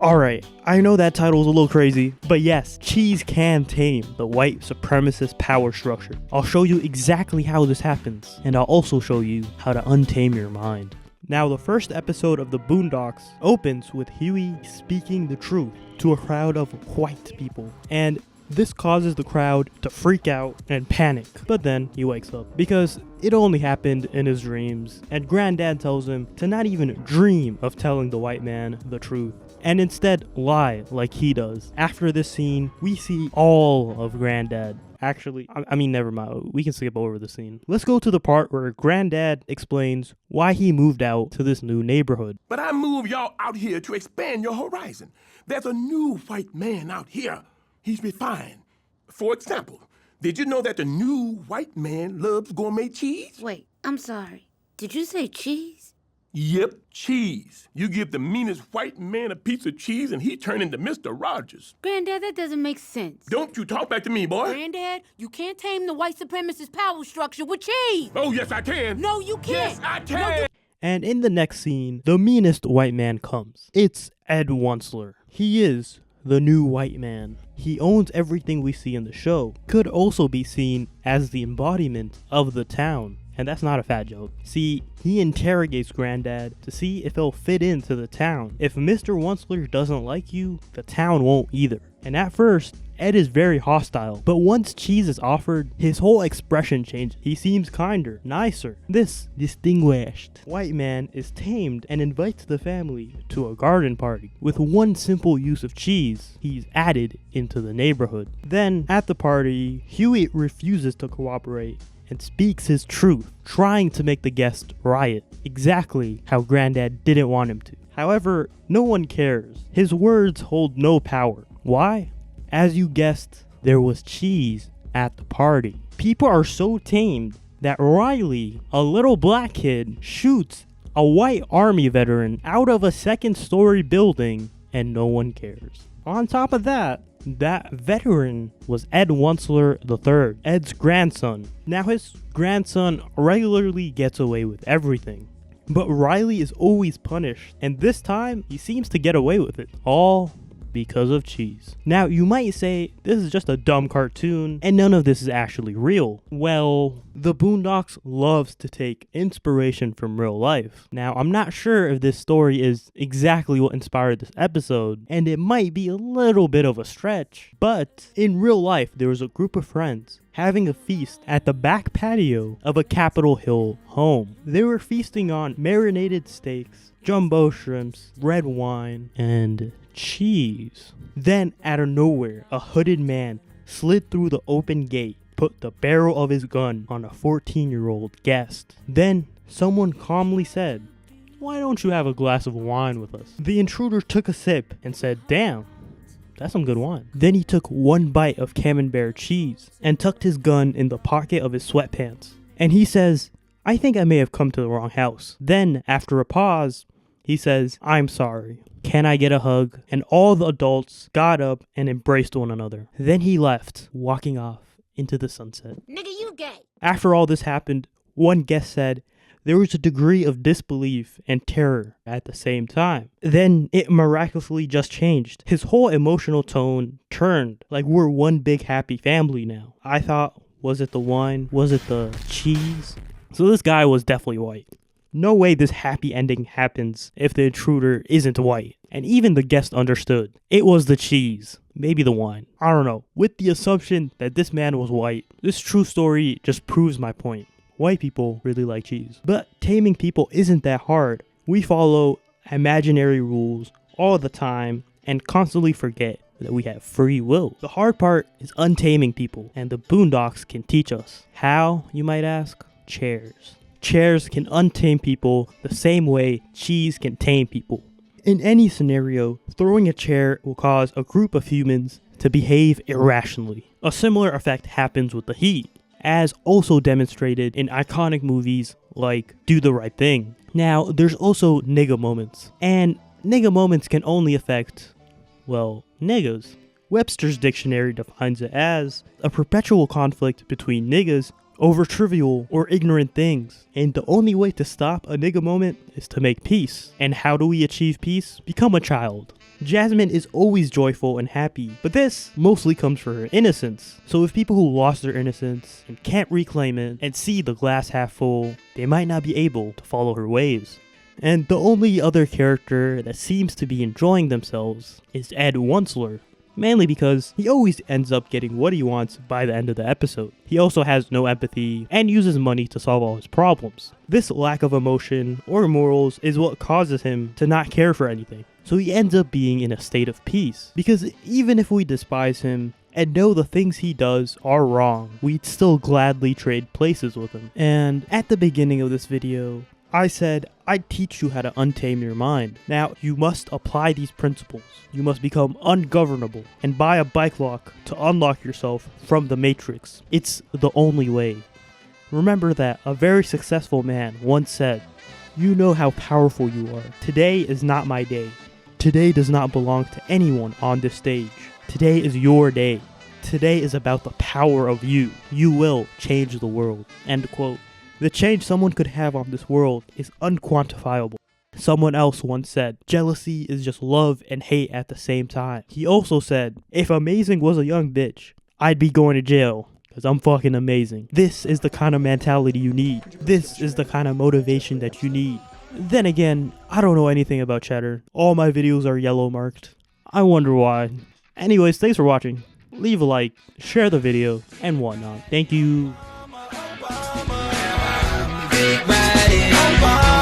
Alright, I know that title is a little crazy, but yes, cheese can tame the white supremacist power structure. I'll show you exactly how this happens, and I'll also show you how to untame your mind. Now, the first episode of the Boondocks opens with Huey speaking the truth to a crowd of white people, and this causes the crowd to freak out and panic. But then he wakes up because it only happened in his dreams, and Granddad tells him to not even dream of telling the white man the truth, and instead lie like he does. After this scene, we see all of Granddad. Actually, I mean, never mind. We can skip over the scene. Let's go to the part where Granddad explains why he moved out to this new neighborhood. But I moved y'all out here to expand your horizon. There's a new white man out here. He's refined. For example, did you know that the new white man loves gourmet cheese? Wait, I'm sorry. Did you say cheese? Yep, cheese. You give the meanest white man a piece of cheese and he turn into Mr. Rogers. Granddad, that doesn't make sense. Don't you talk back to me, boy. Granddad, you can't tame the white supremacist power structure with cheese. Oh, yes, I can. No, you can't. Yes, I can. And in the next scene, the meanest white man comes. It's Ed Wuncler. He is the new white man. He owns everything we see in the show. Could also be seen as the embodiment of the town. And that's not a fat joke. See, he interrogates Granddad to see if he'll fit into the town. If Mr. Wuncler doesn't like you, the town won't either. And at first, Ed is very hostile, but once cheese is offered, his whole expression changes. He seems kinder, nicer. This distinguished white man is tamed and invites the family to a garden party. With one simple use of cheese, he's added into the neighborhood. Then, at the party, Huey refuses to cooperate and speaks his truth, trying to make the guests riot, exactly how Granddad didn't want him to. However, no one cares. His words hold no power. Why? As you guessed, there was cheese at the party. People are so tamed that Riley, a little black kid, shoots a white army veteran out of a second-story building, and no one cares. On top of that veteran was Ed Wuncler III, Ed's grandson. Now his grandson regularly gets away with everything, but Riley is always punished, and this time he seems to get away with it, all because of cheese. Now you might say this is just a dumb cartoon and none of this is actually real. Well, the Boondocks loves to take inspiration from real life. Now I'm not sure if this story is exactly what inspired this episode, and it might be a little bit of a stretch, but in real life there was a group of friends having a feast at the back patio of a Capitol Hill home. They were feasting on marinated steaks, jumbo shrimps, red wine, and cheese. Then, out of nowhere, a hooded man slid through the open gate, put the barrel of his gun on a 14-year-old guest. Then, someone calmly said, "Why don't you have a glass of wine with us?" The intruder took a sip and said, "Damn, that's some good wine." Then he took one bite of camembert cheese and tucked his gun in the pocket of his sweatpants. And he says, "I think I may have come to the wrong house." Then, after a pause, he says, "I'm sorry. Can I get a hug?" And all the adults got up and embraced one another. Then he left, walking off into the sunset. Nigga, you gay. After all this happened, one guest said there was a degree of disbelief and terror at the same time. Then it miraculously just changed. His whole emotional tone turned, like we're one big happy family now. I thought, was it the wine? Was it the cheese? So this guy was definitely white. No way this happy ending happens if the intruder isn't white. And even the guest understood. It was the cheese. Maybe the wine. I don't know. With the assumption that this man was white, this true story just proves my point. White people really like cheese. But taming people isn't that hard. We follow imaginary rules all the time and constantly forget that we have free will. The hard part is untaming people, and the Boondocks can teach us. How, you might ask? Chairs. Chairs can untame people the same way cheese can tame people. In any scenario, throwing a chair will cause a group of humans to behave irrationally. A similar effect happens with the heat, as also demonstrated in iconic movies like Do the Right Thing. Now, there's also nigga moments, and nigga moments can only affect, well, niggas. Webster's dictionary defines it as a perpetual conflict between niggas over trivial or ignorant things. And the only way to stop a nigga moment is to make peace. And how do we achieve peace? Become a child. Jasmine is always joyful and happy, but this mostly comes from her innocence. So if people who lost their innocence and can't reclaim it and see the glass half full, they might not be able to follow her ways. And the only other character that seems to be enjoying themselves is Ed Wuncler. Mainly because he always ends up getting what he wants by the end of the episode. He also has no empathy and uses money to solve all his problems. This lack of emotion or morals is what causes him to not care for anything. So he ends up being in a state of peace. Because even if we despise him and know the things he does are wrong, we'd still gladly trade places with him. And at the beginning of this video, I said I'd teach you how to untame your mind. Now, you must apply these principles. You must become ungovernable and buy a bike lock to unlock yourself from the Matrix. It's the only way. Remember that a very successful man once said, "You know how powerful you are. Today is not my day. Today does not belong to anyone on this stage. Today is your day. Today is about the power of you. You will change the world." End quote. The change someone could have on this world is unquantifiable. Someone else once said, jealousy is just love and hate at the same time. He also said, if amazing was a young bitch, I'd be going to jail, because I'm fucking amazing. This is the kind of mentality you need. This is the kind of motivation that you need. Then again, I don't know anything about Cheddar. All my videos are yellow marked. I wonder why. Anyways, thanks for watching. Leave a like, share the video, and whatnot. Thank you.